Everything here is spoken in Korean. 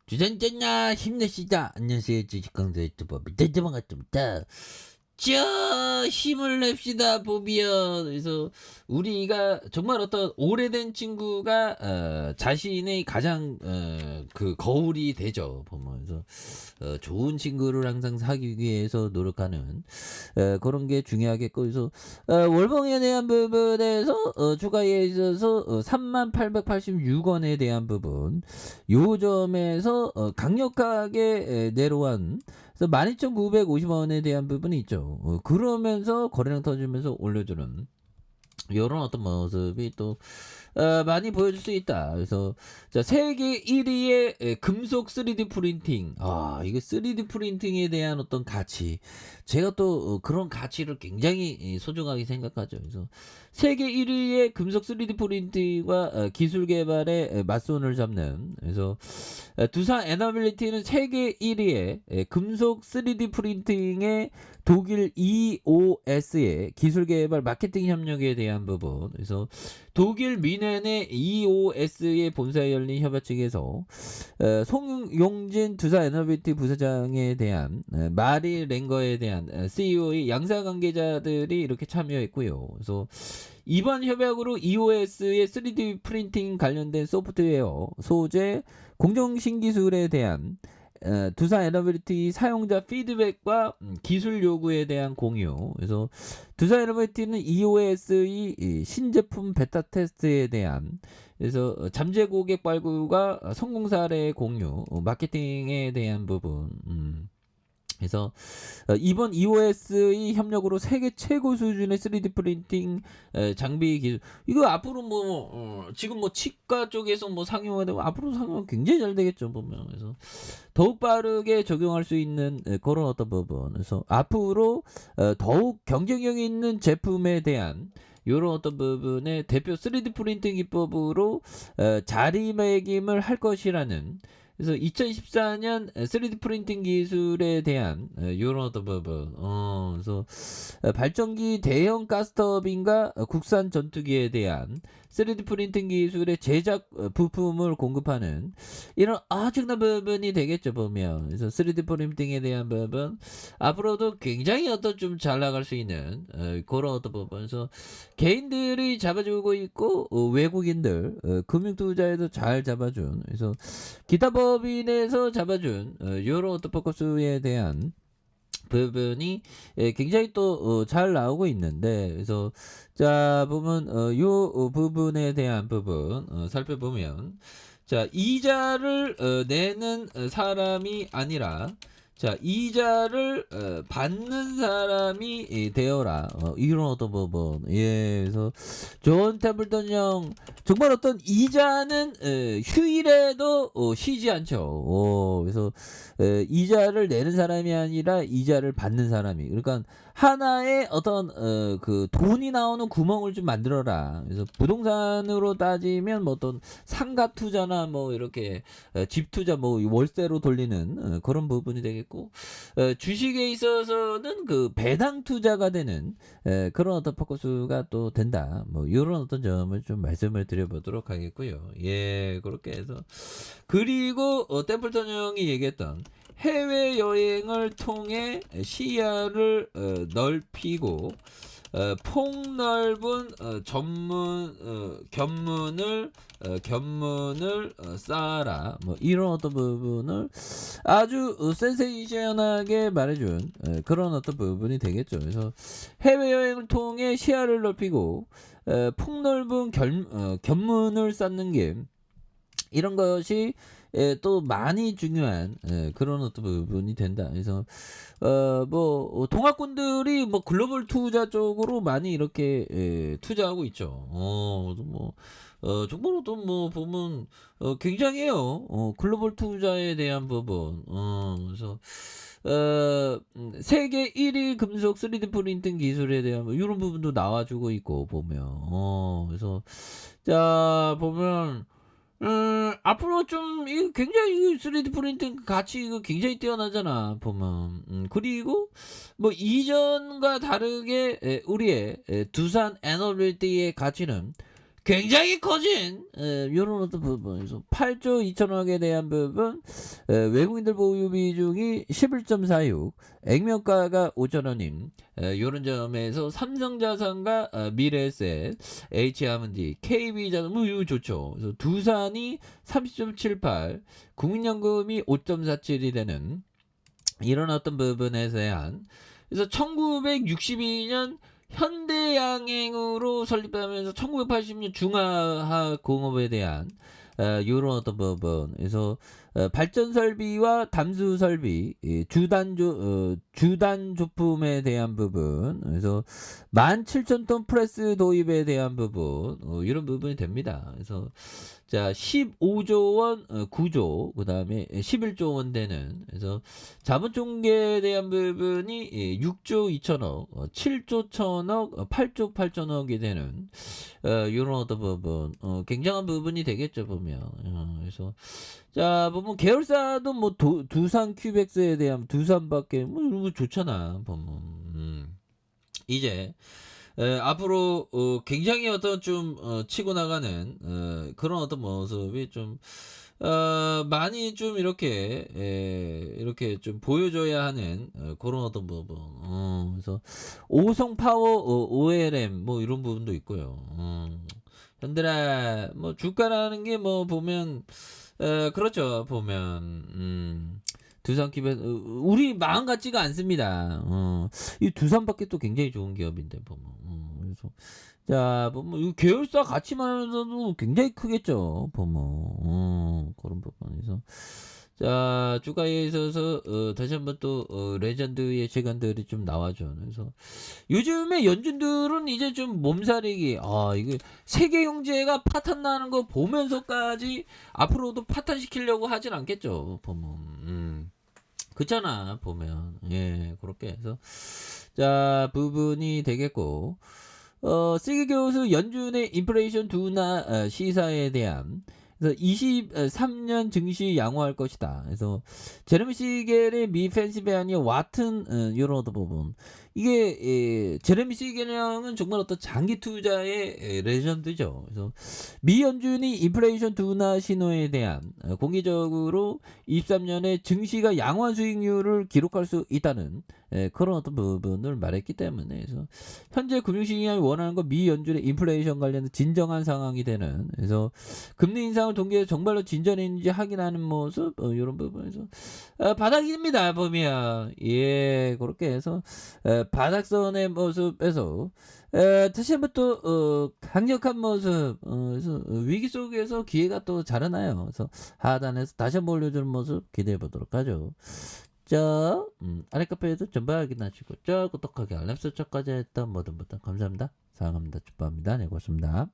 주전전야 힘내시다. 안녕하세요. 주식강사 유튜버 밑단자 반갑습니다. 자, 힘을 냅시다, 보비언. 그래서 우리가 정말 어떤 오래된 친구가 자신의 가장 그 거울이 되죠. 보면서 좋은 친구를 항상 사귀기 위해서 노력하는 그런 게 중요하겠고, 그래서 월봉에 대한 부분에서 추가에 있어서 3886원에 대한 부분, 요 점에서 강력하게 내려온, 그래서 12,950원에 대한 부분이 있죠. 그러면서 거래량 터지면서 올려주는 요런 어떤 모습이 또 많이 보여줄 수 있다. 그래서 자, 세계 1위의 금속 3D 프린팅. 이거 3D 프린팅에 대한 어떤 가치. 제가 또 그런 가치를 굉장히 소중하게 생각하죠. 그래서 세계 1위의 금속 3D 프린팅과 기술 개발에 맞손을 잡는, 그래서 두산 에너빌리티는 세계 1위의 금속 3D 프린팅의 독일 EOS의 기술 개발 마케팅 협력에 대한 부분. 그래서 독일 미넨의 EOS의 본사에 열린 협약 측에서 송용진 두산 에너빌리티 부사장에 대한 마리 랭거에 대한 CEO의 양사 관계자들이 이렇게 참여했고요. 그래서 이번 협약으로 EOS의 3D 프린팅 관련된 소프트웨어, 소재, 공정 신기술에 대한 두산 에너빌리티 사용자 피드백과 기술 요구에 대한 공유. 그래서 두산 에너빌리티는 EOS의 신제품 베타 테스트에 대한, 그래서 잠재 고객 발굴과 성공 사례 공유, 마케팅에 대한 부분. 그래서 이번 EOS의 협력으로 세계 최고 수준의 3D 프린팅 장비 기술, 이거 앞으로 지금 치과 쪽에서 상용화 되고 앞으로 상용화 굉장히 잘 되겠죠, 보면. 그래서 더욱 빠르게 적용할 수 있는 그런 어떤 부분. 그래서 앞으로 더욱 경쟁력 있는 제품에 대한 요런 어떤 부분의 대표 3D 프린팅 기법으로 자리매김을 할 것이라는, 그래서 2014년 3D 프린팅 기술에 대한 요런 어떤 부분, 그래서 발전기 대형 가스터빈과 국산 전투기에 대한 3D 프린팅 기술의 제작 부품을 공급하는 이런 엄청난 부분이 되겠죠, 보면. 그래서 3D 프린팅에 대한 부분 앞으로도 굉장히 어떤 좀 잘 나갈 수 있는 그런 어떤 부분. 그래서 개인들이 잡아주고 있고 외국인들 금융투자에도 잘 잡아준, 그래서 기타 법인에서 잡아준 요런 어떤 포커스에 대한 부분이 굉장히 또 잘 나오고 있는데, 그래서 자 보면 요 부분에 대한 부분 살펴보면, 자 이자를 내는 사람이 아니라, 자 이자를 받는 사람이 되어라. 이런 어떤 부분. 예, 그래서 존 템플턴 형 정말 어떤 이자는 휴일에도 쉬지 않죠. 그래서 이자를 내는 사람이 아니라 이자를 받는 사람이. 그러니까 하나의 어떤 그 돈이 나오는 구멍을 좀 만들어라. 그래서 부동산으로 따지면 어떤 상가 투자나 이렇게 집 투자, 월세로 돌리는 그런 부분이 되겠고, 주식에 있어서는 그 배당 투자가 되는 그런 어떤 포커스가 또 된다. 이런 어떤 점을 좀 말씀을 드려보도록 하겠고요. 예, 그렇게 해서, 그리고 템플턴 형이 얘기했던 해외 여행을 통해 시야를 넓히고 폭넓은 견문을 쌓아라. 이런 어떤 부분을 아주 센세이션하게 말해준 그런 어떤 부분이 되겠죠. 그래서 해외여행을 통해 시야를 넓히고 폭넓은 견문을 쌓는 게, 이런 것이 또 많이 중요한 그런 어떤 부분이 된다. 그래서 동학군들이 글로벌 투자 쪽으로 많이 이렇게 투자하고 있죠. 정말로 또 보면 굉장해요. 글로벌 투자에 대한 부분. 그래서 세계 1위 금속 3D 프린팅 기술에 대한 이런 부분도 나와주고 있고, 보면. 그래서 자 보면 앞으로 좀 이거 굉장히 이거 3D 프린팅 가치 이거 굉장히 뛰어나잖아, 보면. 그리고 이전과 다르게 우리의 두산 에너빌리티의 가치는 굉장히 커진 요런 어떤 부분에서 8조 2천억에 대한 부분 외국인들 보유 비중이 11.46 액면가가 5천원임 요런 점에서 삼성자산과 미래에셋, H&D, KB자산 뭐 이거 좋죠. 그래서 두산이 30.78 국민연금이 5.47이 되는 이런 어떤 부분에 대한 그래서 1962년 현대양행으로 설립하면서 1980년 중화공업에 대한 이런 어떤 부분 그래서 발전 설비와 담수 설비 주단 조품에 대한 부분 그래서 17,000톤 프레스 도입에 대한 부분 이런 부분이 됩니다. 그래서 자 15조 원 9조 그 다음에 11조 원 되는 그래서 자본총계에 대한 부분이 6조 2천억 7조 1천억 8조 8천억이 되는 이런 어떤 부분 굉장한 부분이 되겠죠 보면 그래서 자 보면 계열사도 뭐 두산 큐백스에 대한 두산밖에 뭐 이런 거 좋잖아 보면 이제 앞으로 굉장히 어떤 좀 치고 나가는 그런 어떤 모습이 좀 많이 좀 이렇게 좀 보여줘야 하는 그런 어떤 부분. 그래서 오성 파워 OLM 뭐 이런 부분도 있고요. 현대라 뭐 주가라는 게 뭐 보면 그렇죠 보면 두산 기업 우리 마음 같지가 않습니다. 이 두산밖에 또 굉장히 좋은 기업인데 보면 그래서 자 보면 이 계열사 가치만 하면서도 굉장히 크겠죠 보면 그런 부분에서 자 주가에 있어서 다시 한번 또 레전드의 시간들이 좀 나와줘. 그래서 요즘에 연준들은 이제 좀 몸살이기 이게 세계 경제가 파탄 나는 거 보면서까지 앞으로도 파탄시키려고 하진 않겠죠 보면 그렇잖아 보면 예 그렇게 해서 자 부분이 되겠고 시기 교수 연준의 인플레이션 둔화 시사에 대한 그래서 23년 증시 양호할 것이다. 그래서 제레미 시겔의 미 펜시베니아 와튼 이런 어떤 부분 이게 제레미 시겔은 정말 어떤 장기 투자의 레전드죠. 그래서 미 연준이 인플레이션 둔화 신호에 대한 공개적으로 23년에 증시가 양호한 수익률을 기록할 수 있다는 그런 어떤 부분을 말했기 때문에 그래서 현재 금융시장이 원하는 건 미 연준의 인플레이션 관련된 진정한 상황이 되는 그래서 금리 인상을 동기에 정말로 진전했는지 확인하는 모습 이런 부분에서 바닥입니다 보면 예 그렇게 해서 바닥선의 모습에서 다시 한번 또 강력한 모습 그래서 위기 속에서 기회가 또 자라나요. 그래서 하단에서 다시 한번 올려주는 모습 기대해 보도록 하죠. 자, 아래 카페에도 전부 확인하시고, 구독하기 알람 설정까지 했던 모든 분들 감사합니다. 사랑합니다. 축복합니다. 네, 고맙습니다.